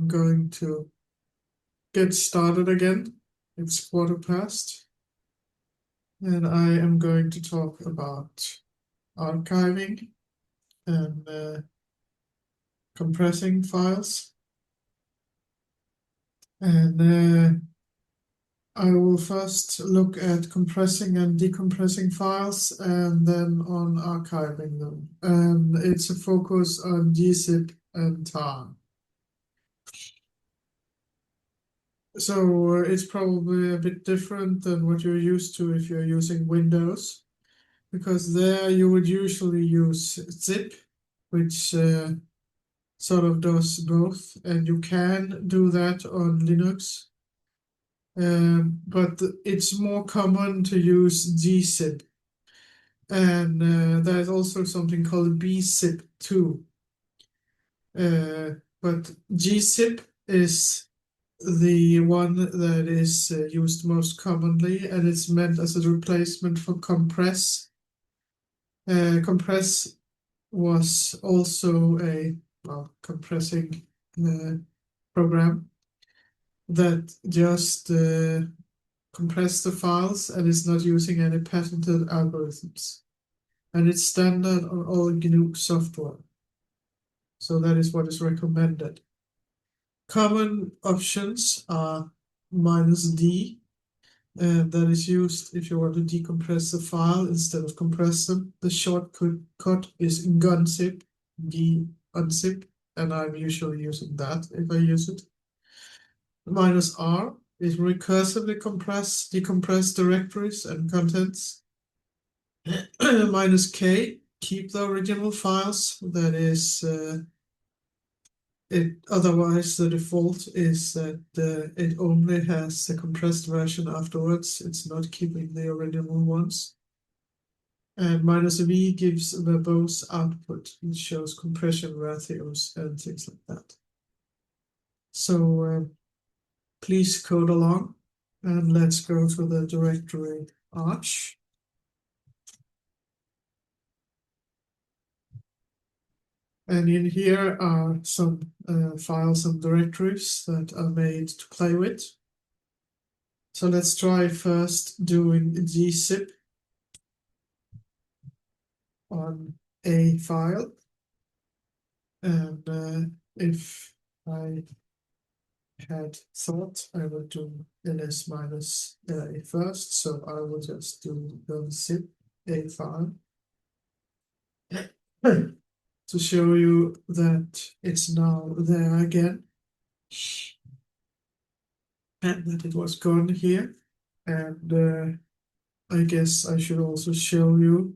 I'm going to get started again. It's 1:15, and I am going to talk about archiving and compressing files. And I will first look at compressing and decompressing files and then on archiving them. And it's a focus on gzip and tar. So it's probably a bit different than what you're used to if you're using Windows, because there you would usually use zip, which sort of does both, and you can do that on Linux. But it's more common to use gzip. And there's also something called bzip too. But gzip is the one that is used most commonly, and it's meant as a replacement for compress. Compress was also a compressing program that just compress the files and is not using any patented algorithms. And it's standard on all GNU software. So that is what is recommended. Common options are -D, that is used if you want to decompress the file instead of compress them. The shortcut is gzip, unzip, and I'm usually using that if I use it. -R is recursively decompress directories and contents. -K, keep the original files. That is, otherwise the default is that it only has the compressed version afterwards. It's not keeping the original ones. And -V gives verbose output. It shows compression ratios and things like that. So please code along, and let's go to the directory arch. And in here are some files and directories that are made to play with. So let's try first doing gzip on a file. And if I had thought I would do ls-a first, so I will just do gzip a file to show you that it's now there again and that it was gone here. And I guess I should also show you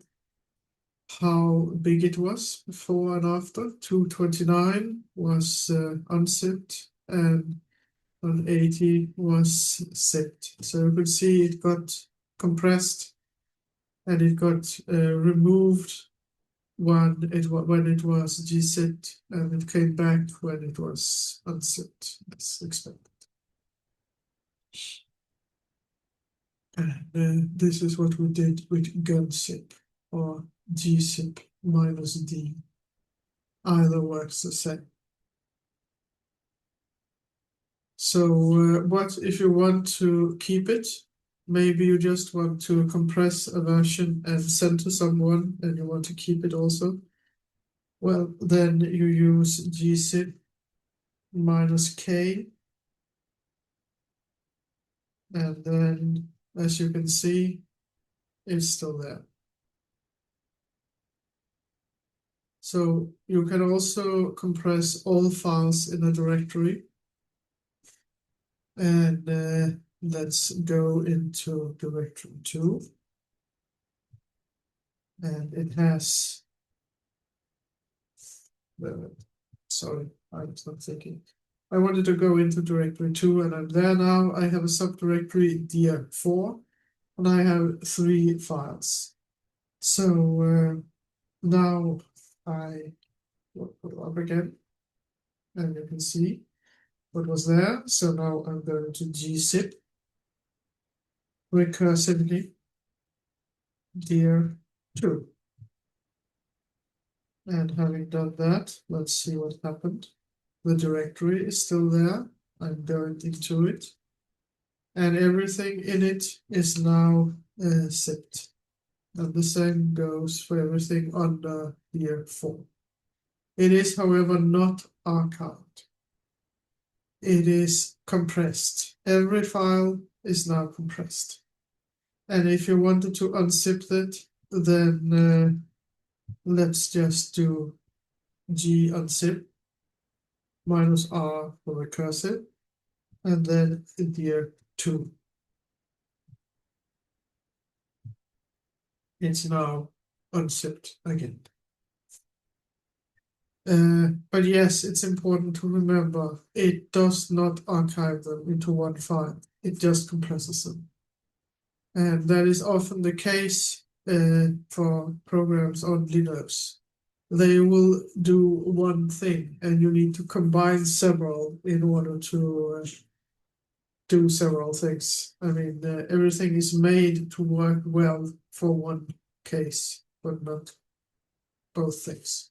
how big it was before and after. 229 was unzipped and 180 was zipped. So you could see it got compressed and it got removed when it was gzipped, and it came back when it was unzipped, as expected. And this is what we did with gzip or gzip -D. Either works the same. So what if you want to keep it? Maybe you just want to compress a version and send to someone and you want to keep it also. Well, then you use gzip -K. And then, as you can see, it's still there. So you can also compress all files in a directory. And let's go into directory 2. And it has, sorry, I was not thinking. I wanted to go into directory 2, and I'm there now. I have a subdirectory dir4, and I have 3 files. So now I will put it up again, and you can see what was there. So now I'm going to gzip recursively dir2. And having done that, let's see what happened. The directory is still there. I'm going into it. And everything in it is now zipped. And the same goes for everything under year 4. It is, however, not archived. It is compressed. Every file is now compressed. And if you wanted to unzip that, then let's just do g unzip -r for recursive, and then in year 2. It's now unzipped again. But yes, it's important to remember it does not archive them into one file. It just compresses them. And that is often the case for programs on Linux. They will do one thing, and you need to combine several in order to do several things. I mean, everything is made to work well for one case, but not both things.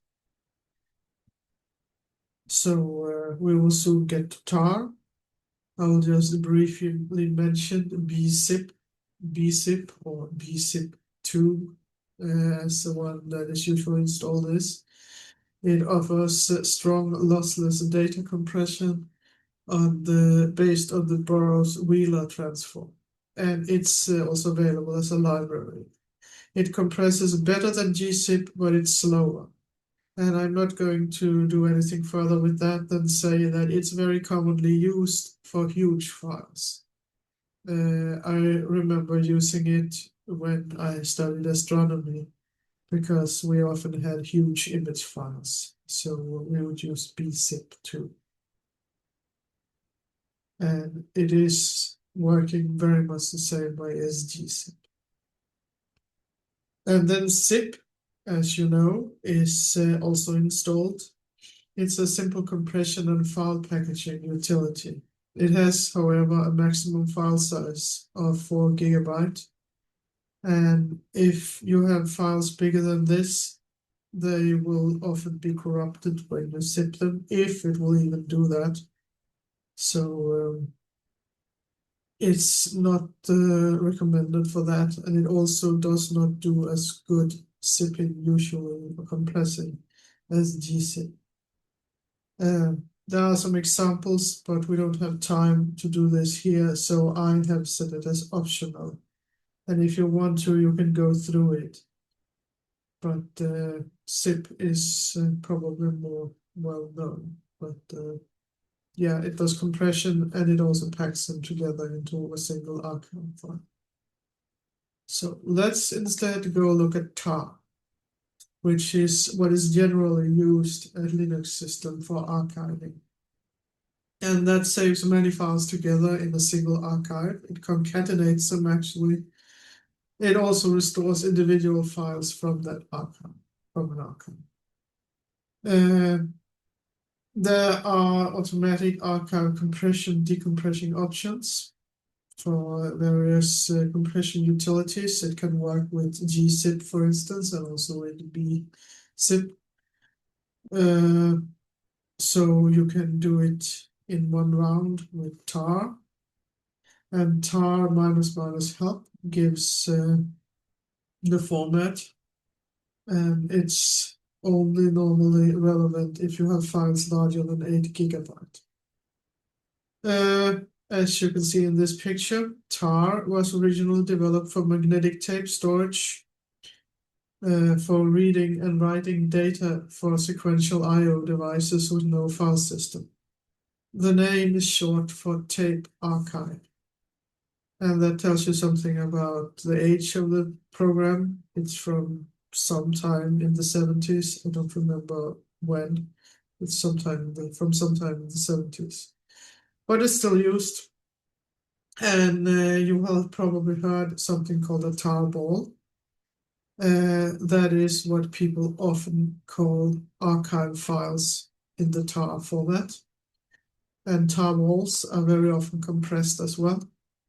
So we will soon get to tar. I'll just briefly mention bzip or bzip2 as the one that is usually installed is. It offers strong lossless data compression based on the Burrows-Wheeler transform, and it's also available as a library. It compresses better than gzip, but it's slower. And I'm not going to do anything further with that than say that it's very commonly used for huge files. I remember using it when I studied astronomy because we often had huge image files. So we would use bzip too. And it is working very much the same way as gzip. And then zip, as you know, is also installed. It's a simple compression and file packaging utility. It has, however, a maximum file size of 4 GB. And if you have files bigger than this, they will often be corrupted when you zip them, if it will even do that. So it's not recommended for that, and it also does not do as good zipping usually or compressing as gzip. There are some examples, but we don't have time to do this here, so I have set it as optional. And if you want to, you can go through it. But zip is probably more well known. But yeah, it does compression, and it also packs them together into a single archive file. So let's instead go look at tar, which is what is generally used at Linux system for archiving. And that saves many files together in a single archive. It concatenates them actually. It also restores individual files from that archive, from an archive. There are automatic archive compression, decompression options for various compression utilities. It can work with gzip, for instance, and also with bzip. So you can do it in one round with tar. And tar --help gives the format, and it's only normally relevant if you have files larger than 8 GB. As you can see in this picture, tar was originally developed for magnetic tape storage, for reading and writing data for sequential I/O devices with no file system. The name is short for tape archive. And that tells you something about the age of the program. It's from sometime in the 70s. I don't remember when. It's from sometime in the 70s. But it's still used. And you have probably heard something called a tarball. That is what people often call archive files in the tar format. And tarballs are very often compressed as well.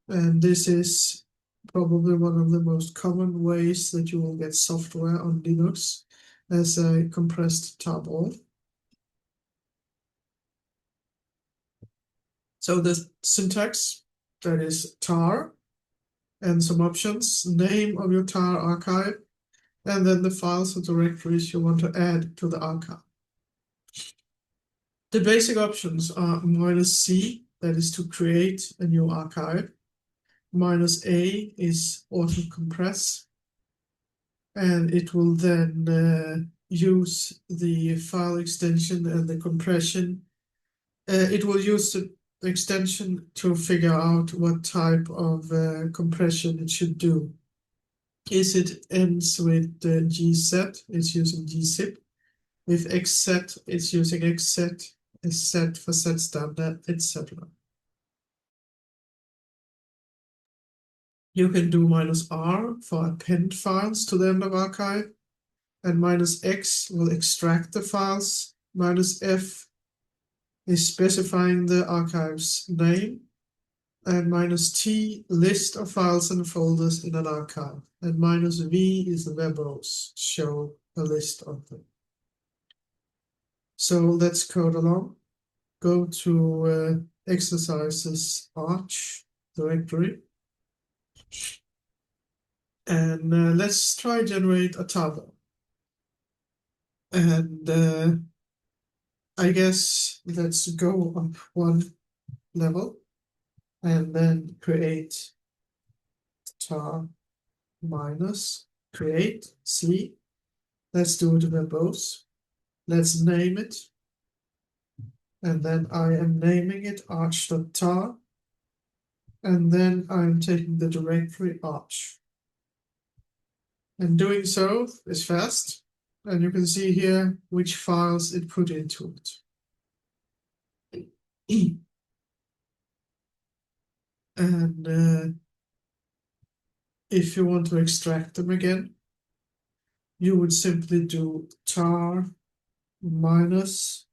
And this is probably one of the most common ways that you will get software on Linux as a compressed tarball. So the syntax, that is tar, and some options, name of your tar archive, and then the files or directories you want to add to the archive. The basic options are -C, that is to create a new archive. -A is auto compress, and it will then use the file extension and the compression. It will use the extension to figure out what type of compression it should do. If it ends with gz, it's using gzip. With xz, it's using xz, z for z standard, etc. You can do -R for append files to the end of archive, and -X will extract the files. -F is specifying the archive's name, and -T list of files and folders in an archive, and -V is the verbose, show a list of them. So let's code along. Go to exercises arch directory, and let's try generate a table. And I guess let's go up one level and then create tar minus create C. Let's do it verbose. Let's name it. And then I am naming it arch.tar. And then I'm taking the directory arch. And doing so is fast. And you can see here which files it put into it. And if you want to extract them again, you would simply do tar minus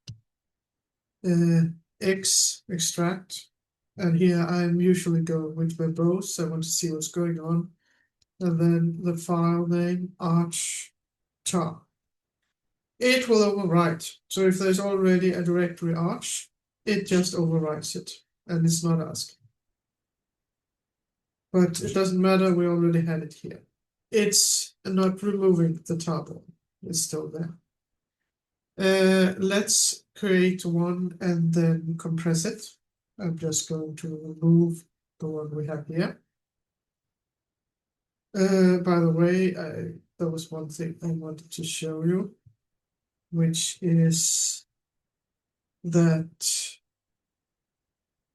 x extract. And here I'm usually going with verbose. I want to see what's going on. And then the file name arch tar. It will overwrite. So if there's already a directory arch, it just overwrites it, and it's not asking. But it doesn't matter, we already had it here. It's not removing the table, it's still there. Let's create one and then compress it. I'm just going to remove the one we have here. By the way, there was one thing I wanted to show you, which is that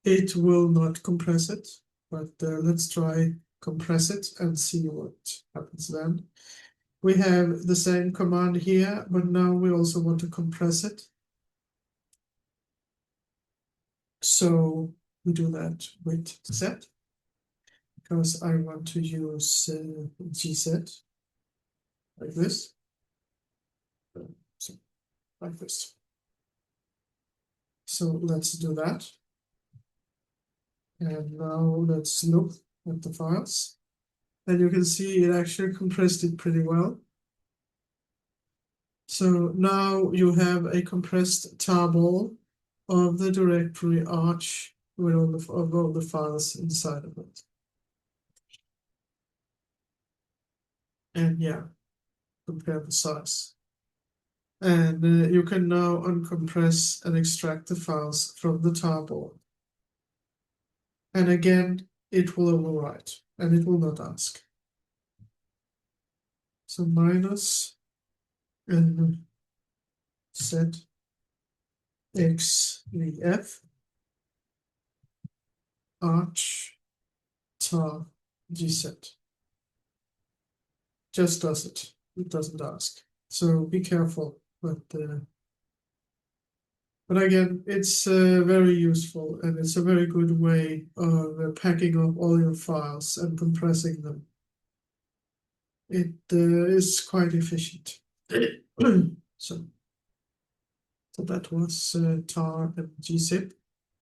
it will not compress it, but let's try compress it and see what happens then. We have the same command here, but now we also want to compress it. So we do that with Z, because I want to use gz like this. So like this. So let's do that. And now let's look at the files. And you can see it actually compressed it pretty well. So now you have a compressed table of the directory arch with all the files inside of it. And yeah, compare the size. And you can now uncompress and extract the files from the table. And again, it will overwrite and it will not ask. So minus and set xvf arch tar gset. Just does it. It doesn't ask. So be careful. But again, it's very useful, and it's a very good way of packing up all your files and compressing them. It is quite efficient. So that was tar and gzip.